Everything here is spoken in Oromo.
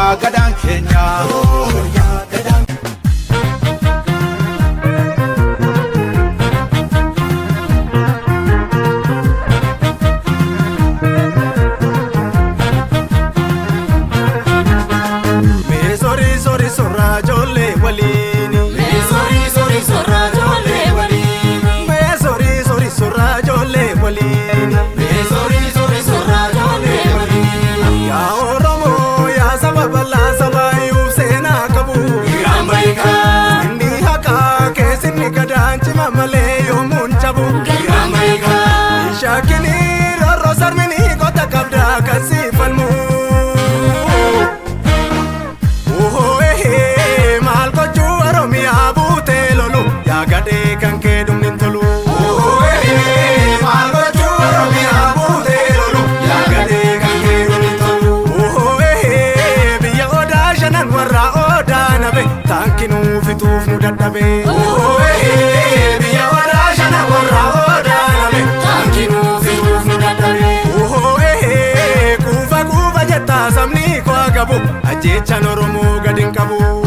yaa gadaan keenya. Shakini roro sarmini kota kabda kasi falmu. Oh mal ko juaro mi abute lolu ya gade kanke dumin tolu. Oh mal ko juaro mi abute lolu ya gade kanke dumin tolu. Oh biya oda shanan warra oda nabe tankinu fituf nu daddabe. Oh biya oda shanan warra oda nabe tankinu fituf nu daddabe. Oh kufa kufa jetta samni ko agabu ajecha noromo gadin kabu.